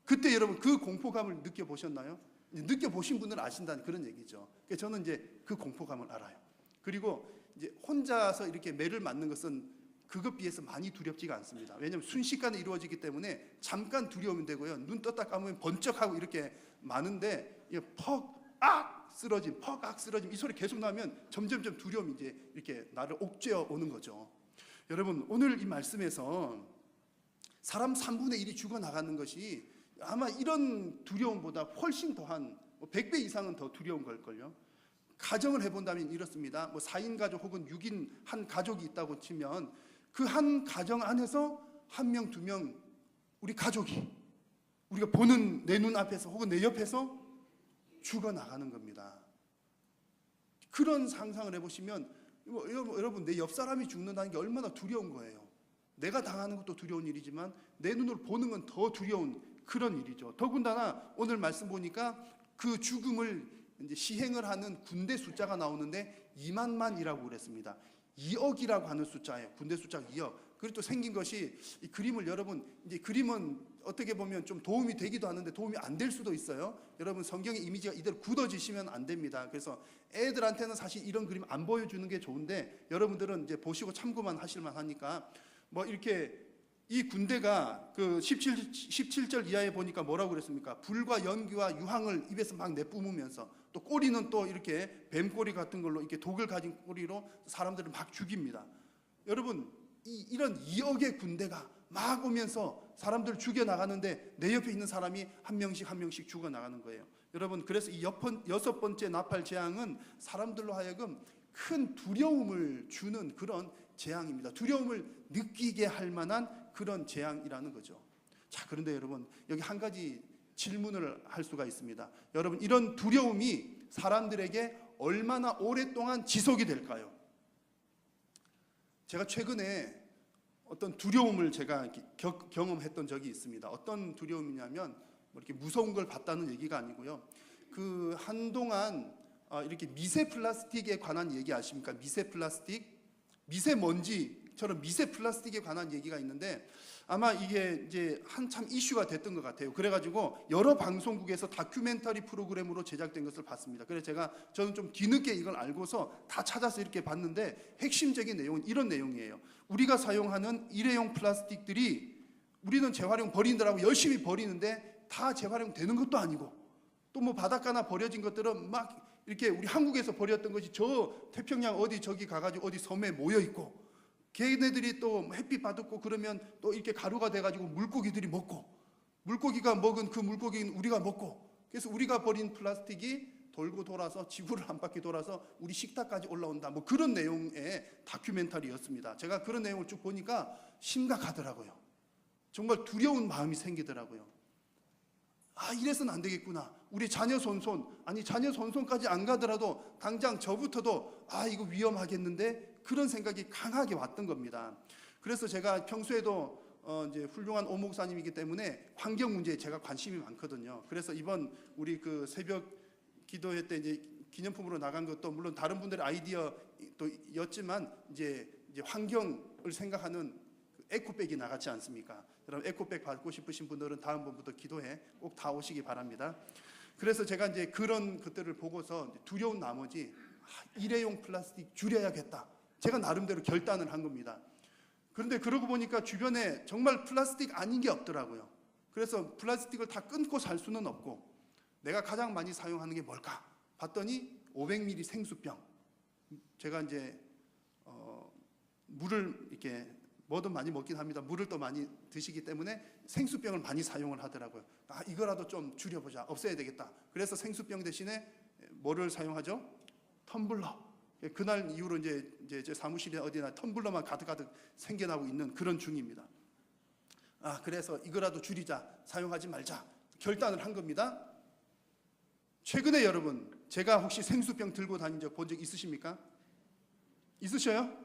Speaker 1: 그때 여러분 그 공포감을 느껴보셨나요? 느껴보신 분들은 아신다는 그런 얘기죠. 그러니까 저는 이제 그 공포감을 알아요. 그리고 이제 혼자서 이렇게 매를 맞는 것은 그것 비해서 많이 두렵지가 않습니다. 왜냐하면 순식간에 이루어지기 때문에 잠깐 두려우면 되고요. 눈 떴다 감으면 번쩍하고 이렇게 많은데 퍽 악 쓰러짐 이 소리 계속 나면 점점점 두려움이 이제 이렇게 나를 옥죄어 오는 거죠. 여러분, 오늘 이 말씀에서 사람 3분의 1이 죽어나가는 것이 아마 이런 두려움보다 훨씬 더한 100배 이상은 더 두려운 걸걸요. 가정을 해본다면 이렇습니다. 4인 가족 혹은 6인 한 가족이 있다고 치면 그 한 가정 안에서 1명, 2명 우리 가족이 우리가 보는 내 눈앞에서 혹은 내 옆에서 죽어나가는 겁니다. 그런 상상을 해보시면 여러분 내 옆 사람이 죽는다는 게 얼마나 두려운 거예요. 내가 당하는 것도 두려운 일이지만 내 눈으로 보는 건 더 두려운 그런 일이죠. 더군다나 오늘 말씀 보니까 그 죽음을 이제 시행을 하는 군대 숫자가 나오는데 2만만이라고 그랬습니다. 2억이라고 하는 숫자예요. 군대 숫자가 2억. 그리고 또 생긴 것이 이 그림을 여러분 이제 그림은 어떻게 보면 좀 도움이 되기도 하는데 도움이 안 될 수도 있어요. 여러분 성경의 이미지가 이대로 굳어지시면 안 됩니다. 그래서 애들한테는 사실 이런 그림 안 보여주는 게 좋은데 여러분들은 이제 보시고 참고만 하실만 하니까 뭐 이렇게 이 군대가 그 17절 이하에 보니까 뭐라고 그랬습니까? 불과 연기와 유황을 입에서 막 내뿜으면서 또 꼬리는 또 이렇게 뱀꼬리 같은 걸로 이렇게 독을 가진 꼬리로 사람들을 막 죽입니다. 여러분 이런 2억의 군대가 막 오면서 사람들을 죽여나가는데 내 옆에 있는 사람이 한 명씩 죽어나가는 거예요. 여러분 그래서 이 6번째 나팔 재앙은 사람들로 하여금 큰 두려움을 주는 그런 재앙입니다. 두려움을 느끼게 할 만한 그런 재앙이라는 거죠. 자, 그런데 여러분 여기 한 가지 질문을 할 수가 있습니다. 여러분 이런 두려움이 사람들에게 얼마나 오랫동안 지속이 될까요? 제가 최근에 어떤 두려움을 제가 경험했던 적이 있습니다. 어떤 두려움이냐면 뭐 이렇게 무서운 걸 봤다는 얘기가 아니고요. 그 한동안 이렇게 미세 플라스틱에 관한 얘기 아십니까? 미세 플라스틱, 미세먼지처럼 미세 플라스틱에 관한 얘기가 있는데 아마 이게 이제 한참 이슈가 됐던 것 같아요. 그래가지고 여러 방송국에서 다큐멘터리 프로그램으로 제작된 것을 봤습니다. 그래서 저는 좀 뒤늦게 이걸 알고서 다 찾아서 이렇게 봤는데 핵심적인 내용은 이런 내용이에요. 우리가 사용하는 일회용 플라스틱들이 우리는 재활용 버린다라고 열심히 버리는데 다 재활용 되는 것도 아니고 또 뭐 바닷가나 버려진 것들은 막 이렇게 우리 한국에서 버렸던 것이 저 태평양 어디 저기 가가지고 어디 섬에 모여 있고 걔네들이 또 햇빛 받고 그러면 또 이렇게 가루가 돼가지고 물고기들이 먹고 물고기가 먹은 그 물고기는 우리가 먹고 그래서 우리가 버린 플라스틱이 돌고 돌아서 지구를 한 바퀴 돌아서 우리 식탁까지 올라온다. 뭐 그런 내용의 다큐멘터리였습니다. 제가 그런 내용을 쭉 보니까 심각하더라고요. 정말 두려운 마음이 생기더라고요. 아, 이래서는 안 되겠구나. 우리 자녀 손손까지 안 가더라도 당장 저부터도 아, 이거 위험하겠는데 그런 생각이 강하게 왔던 겁니다. 그래서 제가 평소에도 이제 훌륭한 오 목사님이기 때문에 환경 문제에 제가 관심이 많거든요. 그래서 이번 우리 그 새벽 기도회 때 이제 기념품으로 나간 것도 물론 다른 분들의 아이디어였지만 이제 환경을 생각하는 에코백이 나갔지 않습니까? 여러분 에코백 받고 싶으신 분들은 다음번부터 기도회 꼭 다 오시기 바랍니다. 그래서 제가 이제 그런 것들을 보고서 두려운 나머지 일회용 플라스틱 줄여야겠다. 제가 나름대로 결단을 한 겁니다. 그런데 그러고 보니까 주변에 정말 플라스틱 아닌 게 없더라고요. 그래서 플라스틱을 다 끊고 살 수는 없고 내가 가장 많이 사용하는 게 뭘까? 봤더니 500ml 생수병. 제가 이제 물을 이렇게 뭐든 많이 먹긴 합니다. 물을 또 많이 드시기 때문에 생수병을 많이 사용을 하더라고요. 아, 이거라도 좀 줄여보자. 없애야 되겠다. 그래서 생수병 대신에 뭐를 사용하죠? 텀블러. 그날 이후로 이제 제 사무실에 어디나 텀블러만 가득가득 생겨나고 있는 그런 중입니다. 아, 그래서 이거라도 줄이자. 사용하지 말자. 결단을 한 겁니다. 최근에 여러분, 제가 혹시 생수병 들고 다닌 적 본 적 있으십니까? 있으셔요?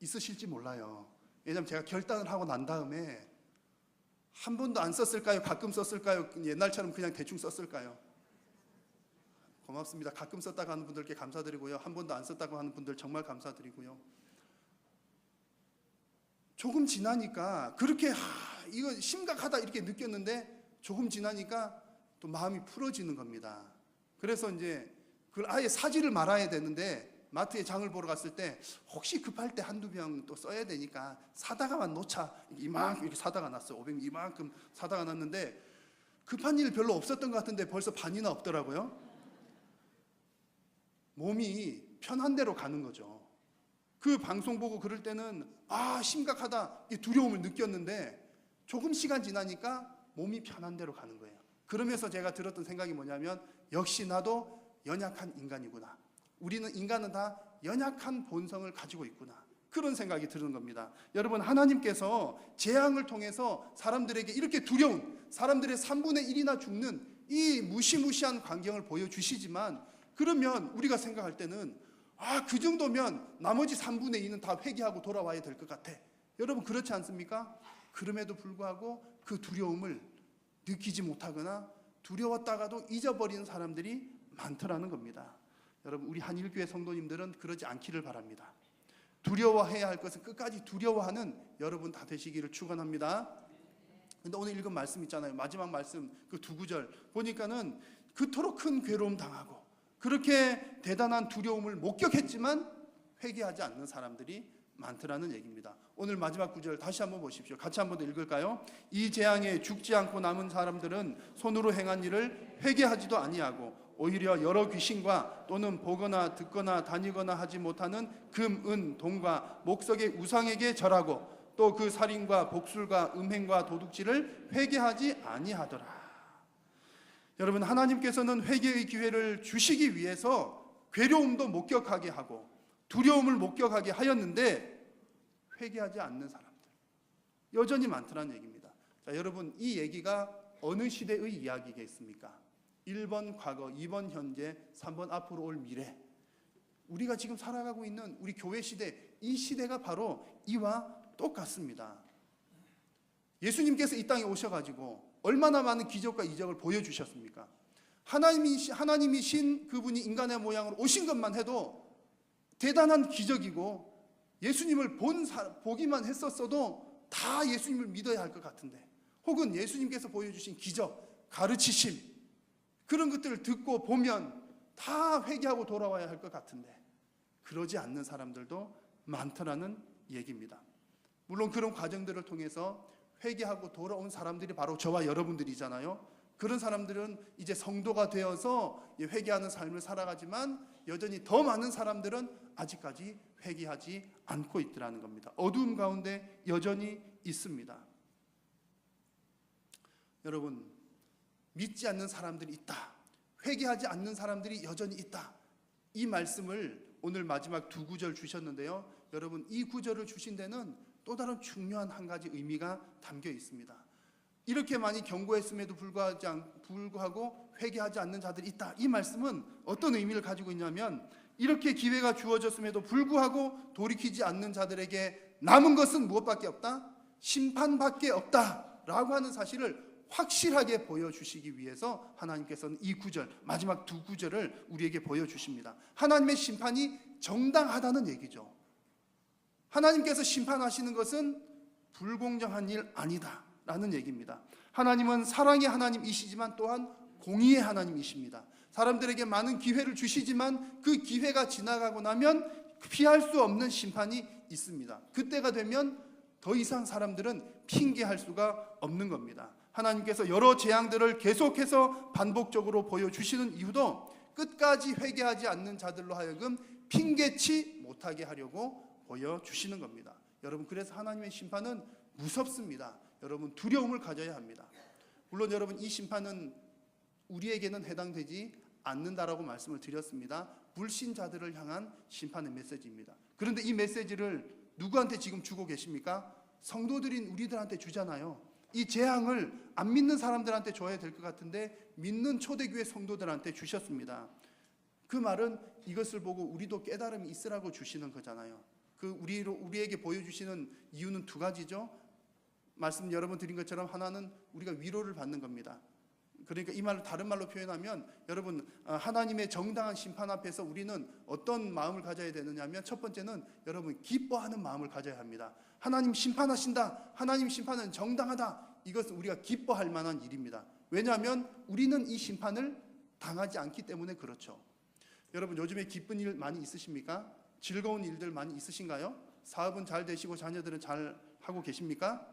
Speaker 1: 있으실지 몰라요. 왜냐하면 제가 결단을 하고 난 다음에 한 번도 안 썼을까요? 가끔 썼을까요? 옛날처럼 그냥 대충 썼을까요? 고맙습니다. 가끔 썼다고 하는 분들께 감사드리고요. 한 번도 안 썼다고 하는 분들 정말 감사드리고요. 조금 지나니까 그렇게 이거 심각하다 이렇게 느꼈는데 조금 지나니까 또 마음이 풀어지는 겁니다. 그래서 이제 그걸 아예 사지를 말아야 되는데 마트에 장을 보러 갔을 때 혹시 급할 때 한두 병 또 써야 되니까 사다가만 놓자. 이만큼 이렇게 사다가 놨어요. 500ml 이만큼 사다가 놨는데 급한 일 별로 없었던 것 같은데 벌써 반이나 없더라고요. 몸이 편한 대로 가는 거죠. 그 방송 보고 그럴 때는 아, 심각하다 이 두려움을 느꼈는데 조금 시간 지나니까 몸이 편한 대로 가는 거예요. 그러면서 제가 들었던 생각이 뭐냐면 역시 나도 연약한 인간이구나. 우리는 인간은 다 연약한 본성을 가지고 있구나. 그런 생각이 드는 겁니다. 여러분, 하나님께서 재앙을 통해서 사람들에게 이렇게 두려운 사람들의 3분의 1이나 죽는 이 무시무시한 광경을 보여주시지만 그러면 우리가 생각할 때는 아, 그 정도면 나머지 3분의 2는 다 회개하고 돌아와야 될 것 같아. 여러분 그렇지 않습니까? 그럼에도 불구하고 그 두려움을 느끼지 못하거나 두려웠다가도 잊어버리는 사람들이 많더라는 겁니다. 여러분, 우리 한일교회 성도님들은 그러지 않기를 바랍니다. 두려워해야 할 것은 끝까지 두려워하는 여러분 다 되시기를 축원합니다. 근데 오늘 읽은 말씀 있잖아요. 마지막 말씀 그 두 구절 보니까는 그토록 큰 괴로움 당하고 그렇게 대단한 두려움을 목격했지만 회개하지 않는 사람들이 많더라는 얘기입니다. 오늘 마지막 구절 다시 한번 보십시오. 같이 한번 더 읽을까요? 이 재앙에 죽지 않고 남은 사람들은 손으로 행한 일을 회개하지도 아니하고 오히려 여러 귀신과 또는 보거나 듣거나 다니거나 하지 못하는 금, 은, 동과 목석의 우상에게 절하고 또 그 살인과 복술과 음행과 도둑질을 회개하지 아니하더라. 여러분, 하나님께서는 회개의 기회를 주시기 위해서 괴로움도 목격하게 하고 두려움을 목격하게 하였는데 회개하지 않는 사람들 여전히 많더라는 얘기입니다. 자, 여러분, 이 얘기가 어느 시대의 이야기겠습니까? 1번 과거, 2번 현재, 3번 앞으로 올 미래. 우리가 지금 살아가고 있는 우리 교회 시대, 이 시대가 바로 이와 똑같습니다. 예수님께서 이 땅에 오셔가지고 얼마나 많은 기적과 이적을 보여주셨습니까? 하나님이신 그분이 인간의 모양으로 오신 것만 해도 대단한 기적이고 예수님을 보기만 했었어도 다 예수님을 믿어야 할 것 같은데, 혹은 예수님께서 보여주신 기적, 가르치심, 그런 것들을 듣고 보면 다 회개하고 돌아와야 할 것 같은데 그러지 않는 사람들도 많더라는 얘기입니다. 물론 그런 과정들을 통해서 회개하고 돌아온 사람들이 바로 저와 여러분들이잖아요. 그런 사람들은 이제 성도가 되어서 회개하는 삶을 살아가지만 여전히 더 많은 사람들은 아직까지 회개하지 않고 있더라는 겁니다. 어두움 가운데 여전히 있습니다. 여러분, 믿지 않는 사람들이 있다, 회개하지 않는 사람들이 여전히 있다, 이 말씀을 오늘 마지막 두 구절 주셨는데요. 여러분, 이 구절을 주신 데는 또 다른 중요한 한 가지 의미가 담겨 있습니다. 이렇게 많이 경고했음에도 불구하고 회개하지 않는 자들이 있다, 이 말씀은 어떤 의미를 가지고 있냐면, 이렇게 기회가 주어졌음에도 불구하고 돌이키지 않는 자들에게 남은 것은 무엇밖에 없다? 심판밖에 없다라고 하는 사실을 확실하게 보여주시기 위해서 하나님께서는 이 구절, 마지막 두 구절을 우리에게 보여주십니다. 하나님의 심판이 정당하다는 얘기죠. 하나님께서 심판하시는 것은 불공정한 일 아니다 라는 얘기입니다. 하나님은 사랑의 하나님이시지만 또한 공의의 하나님이십니다. 사람들에게 많은 기회를 주시지만 그 기회가 지나가고 나면 피할 수 없는 심판이 있습니다. 그때가 되면 더 이상 사람들은 핑계할 수가 없는 겁니다. 하나님께서 여러 재앙들을 계속해서 반복적으로 보여주시는 이유도 끝까지 회개하지 않는 자들로 하여금 핑계치 못하게 하려고 보여주시는 겁니다. 여러분, 그래서 하나님의 심판은 무섭습니다. 여러분, 두려움을 가져야 합니다. 물론 여러분, 이 심판은 우리에게는 해당되지 않는다라고 말씀을 드렸습니다. 불신자들을 향한 심판의 메시지입니다. 그런데 이 메시지를 누구한테 지금 주고 계십니까? 성도들인 우리들한테 주잖아요. 이 재앙을 안 믿는 사람들한테 줘야 될 것 같은데 믿는 초대교회 성도들한테 주셨습니다. 그 말은 이것을 보고 우리도 깨달음이 있으라고 주시는 거잖아요. 우리에게 보여주시는 이유는 두 가지죠. 말씀 여러 번 드린 것처럼 하나는 우리가 위로를 받는 겁니다. 그러니까 이 말을 다른 말로 표현하면, 여러분, 하나님의 정당한 심판 앞에서 우리는 어떤 마음을 가져야 되느냐 하면, 첫 번째는 여러분 기뻐하는 마음을 가져야 합니다. 하나님 심판하신다, 하나님 심판은 정당하다, 이것은 우리가 기뻐할 만한 일입니다. 왜냐하면 우리는 이 심판을 당하지 않기 때문에 그렇죠. 여러분, 요즘에 기쁜 일 많이 있으십니까? 즐거운 일들 많이 있으신가요? 사업은 잘 되시고 자녀들은 잘 하고 계십니까?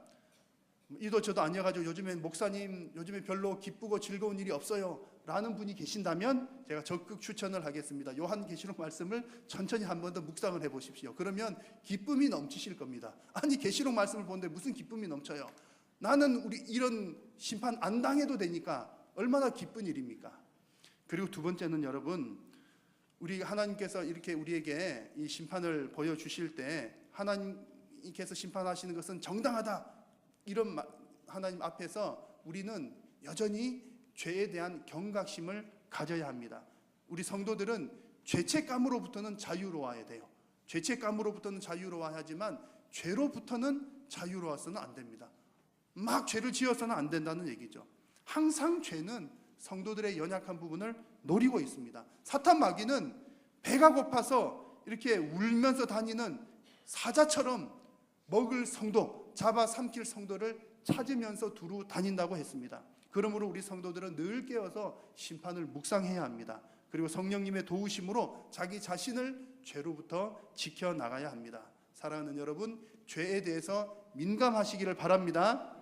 Speaker 1: 이도 저도 아니어가지고 요즘엔 목사님 요즘에 별로 기쁘고 즐거운 일이 없어요 라는 분이 계신다면 제가 적극 추천을 하겠습니다. 요한계시록 말씀을 천천히 한 번 더 묵상을 해보십시오. 그러면 기쁨이 넘치실 겁니다. 아니, 계시록 말씀을 보는데 무슨 기쁨이 넘쳐요? 나는 우리 이런 심판 안 당해도 되니까 얼마나 기쁜 일입니까? 그리고 두 번째는 여러분, 우리 하나님께서 이렇게 우리에게 이 심판을 보여주실 때 하나님께서 심판하시는 것은 정당하다, 이런 하나님 앞에서 우리는 여전히 죄에 대한 경각심을 가져야 합니다. 우리 성도들은 죄책감으로부터는 자유로워야 돼요. 죄책감으로부터는 자유로워야지만 죄로부터는 자유로워서는 안 됩니다. 막 죄를 지어서는 안 된다는 얘기죠. 항상 죄는 성도들의 연약한 부분을 노리고 있습니다. 사탄 마귀는 배가 고파서 이렇게 울면서 다니는 사자처럼 먹을 성도, 잡아삼킬 성도를 찾으면서 두루 다닌다고 했습니다. 그러므로 우리 성도들은 늘 깨어서 심판을 묵상해야 합니다. 그리고 성령님의 도우심으로 자기 자신을 죄로부터 지켜나가야 합니다. 사랑하는 여러분, 죄에 대해서 민감하시기를 바랍니다.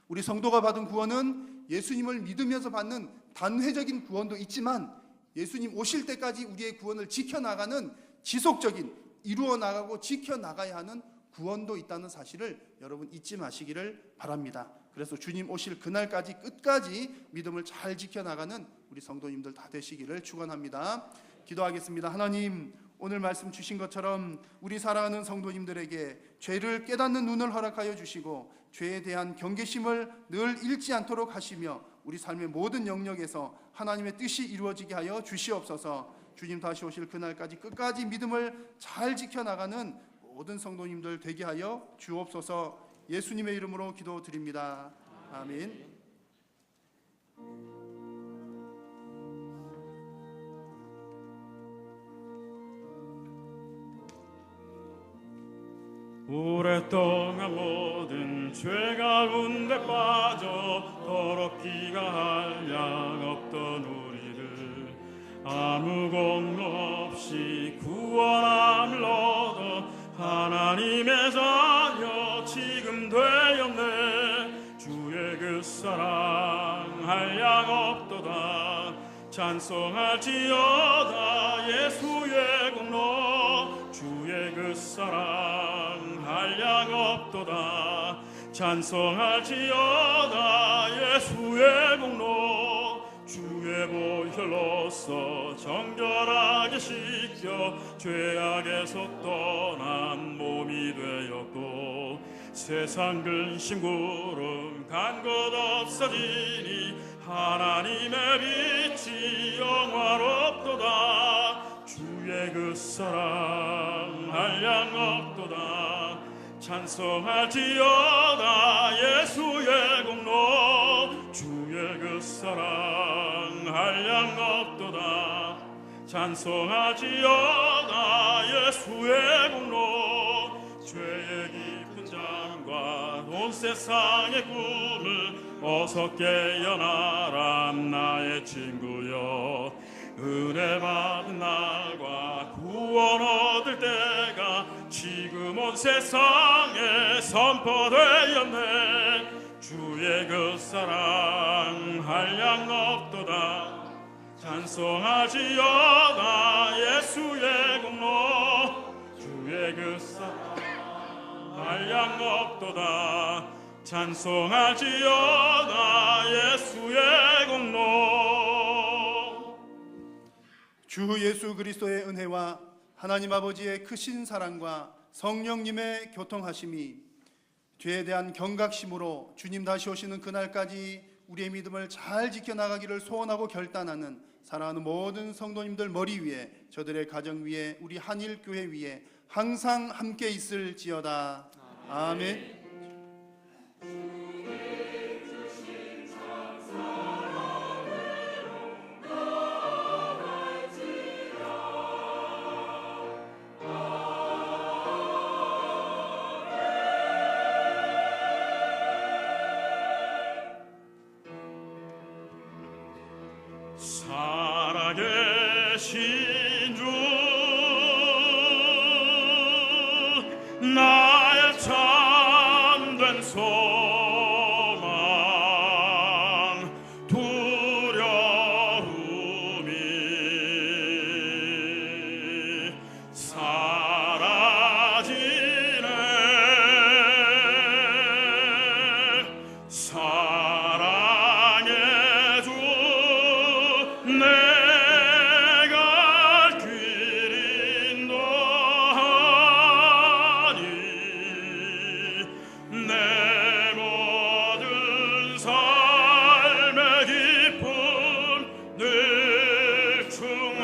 Speaker 1: 우리 성도가 받은 구원은 예수님을 믿으면서 받는 단회적인 구원도 있지만 예수님 오실 때까지 우리의 구원을 지켜나가는 지속적인, 이루어 나가고 지켜나가야 하는 구원도 있다는 사실을 여러분 잊지 마시기를 바랍니다. 그래서 주님 오실 그날까지 끝까지 믿음을 잘 지켜나가는 우리 성도님들 다 되시기를 축원합니다. 기도하겠습니다. 하나님, 오늘 말씀 주신 것처럼 우리 사랑하는 성도님들에게 죄를 깨닫는 눈을 허락하여 주시고 죄에 대한 경계심을 늘 잃지 않도록 하시며 우리 삶의 모든 영역에서 하나님의 뜻이 이루어지게 하여 주시옵소서. 주님 다시 오실 그날까지 끝까지 믿음을 잘 지켜나가는 모든 성도님들 되게 하여 주옵소서. 예수님의 이름으로 기도드립니다. 아멘.
Speaker 2: 오랫동안 모든 죄 가운데 빠져 더럽기가 한량 없던 우리를 아무 공로 없이 구원함을 얻어 하나님의 자녀 지금 되었네. 주의 그 사랑 한량 없도다. 찬송할지어다 예수의 공로. 주의 그 사랑 한량 없도다. 찬송할지어다 예수의 공로. 주의 보혈로서 정결하게 씻겨 죄악에서 떠난 몸이 되었고 세상 근심 구름 간 것 없어지니 하나님의 빛이 영화롭도다. 주의 그 사랑 한량 없도다. 찬송할지어다 예수의 공로. 주의 그 사랑 한량 없도다. 찬송할지어다 예수의 공로. 죄의 깊은 잠과 온 세상의 꿈을 어서 깨어나라 나의 친구여. 은혜 받은 날과 구원 얻을 때가 지금 온 세상에 선포되었네. 주의 그 사랑 한량 없도다. 찬송하지어다 예수의 공로. 주의 그 사랑 한량 없도다. 찬송하지어다 예수의 공로.
Speaker 1: 주 예수 그리스도의 은혜와 하나님 아버지의 크신 사랑과 성령님의 교통하심이 죄에 대한 경각심으로 주님 다시 오시는 그날까지 우리의 믿음을 잘 지켜나가기를 소원하고 결단하는 사랑하는 모든 성도님들 머리 위에, 저들의 가정 위에, 우리 한일교회 위에 항상 함께 있을지어다. 아멘.
Speaker 2: 살아계신 주 나의 참된 소망 두려움이 사라지네. 사랑의 주 내가 길 인도하니 내 모든 삶의 기쁨 늘 충만하네.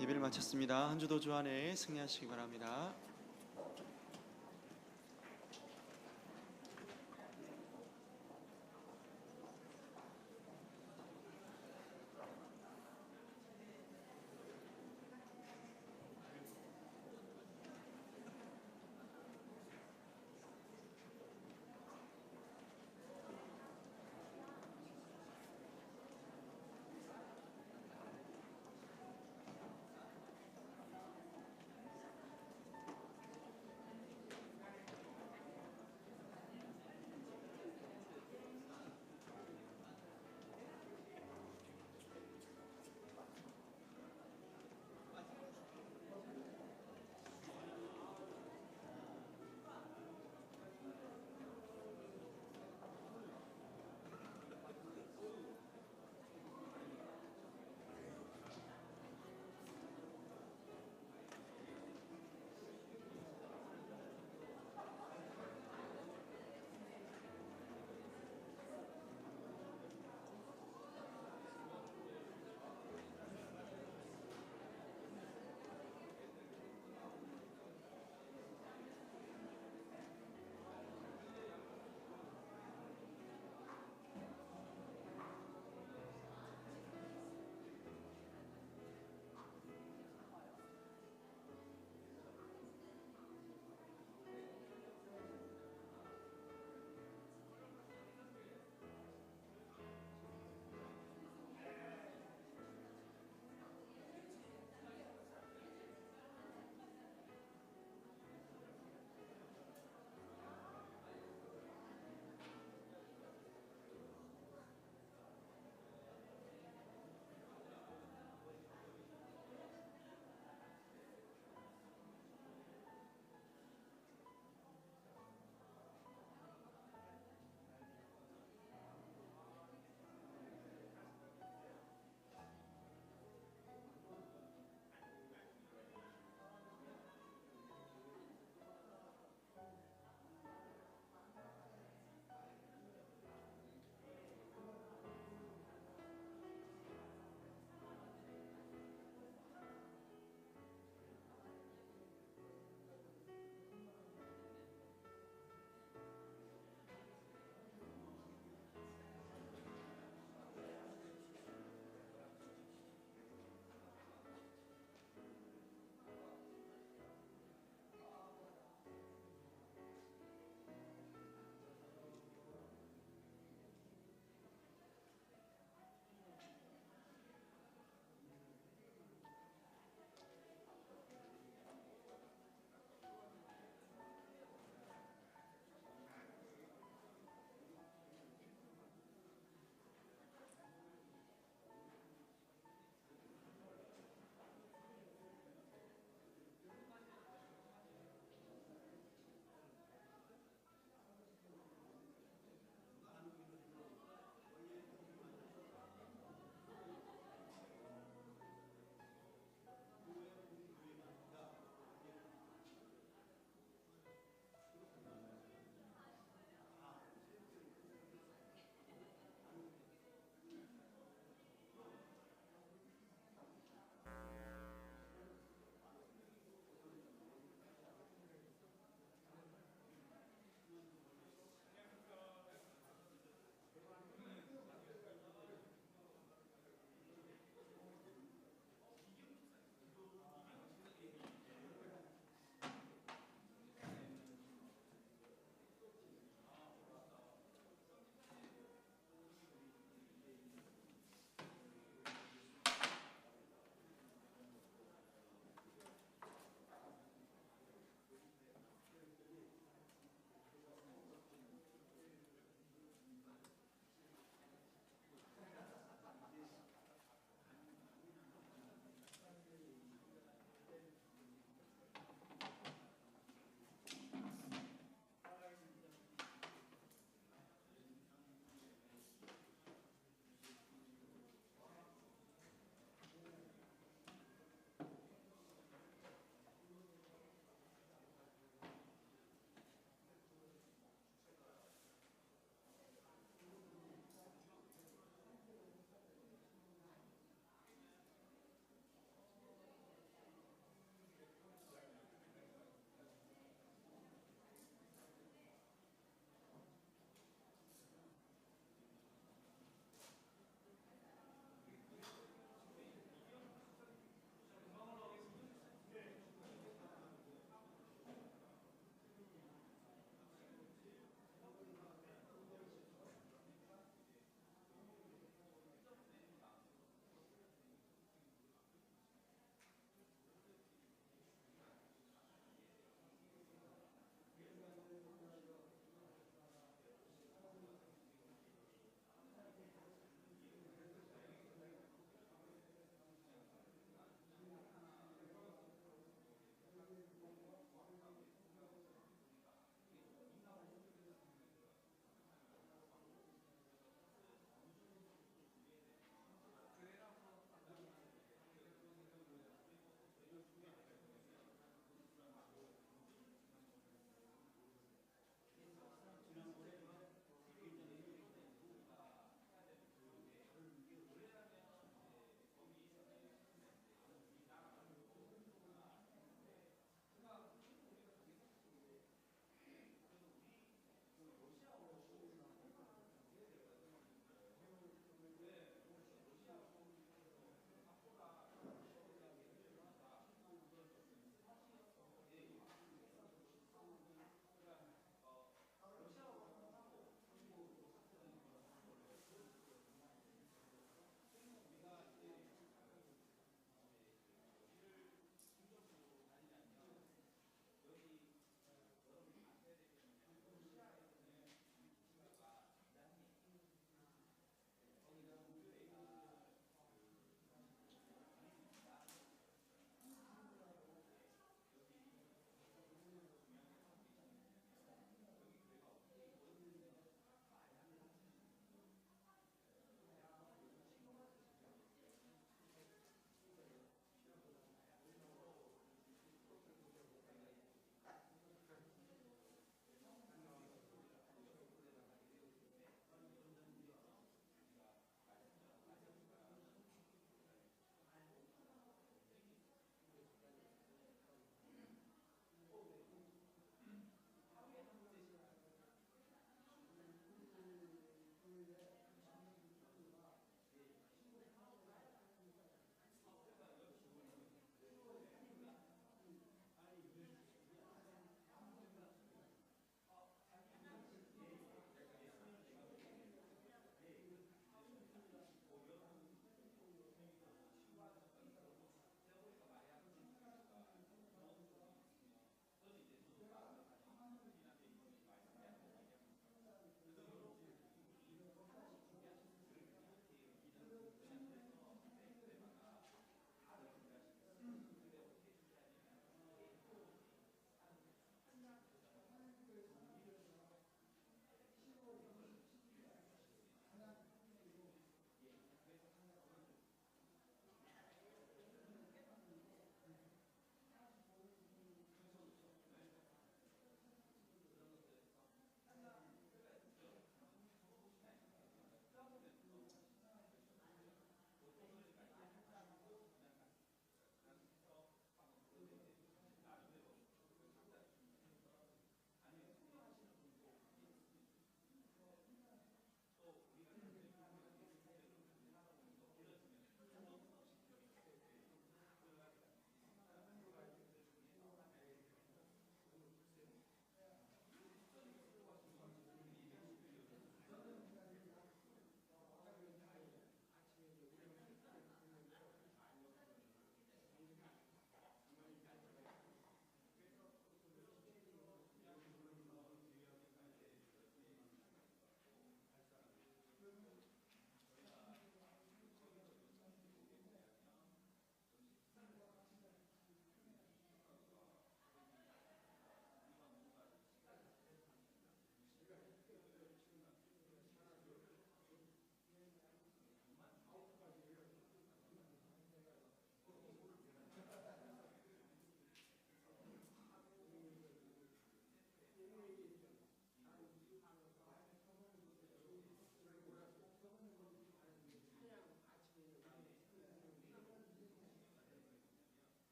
Speaker 3: 예배를 마쳤습니다. 한 주도 주 안에 승리하시기 바랍니다.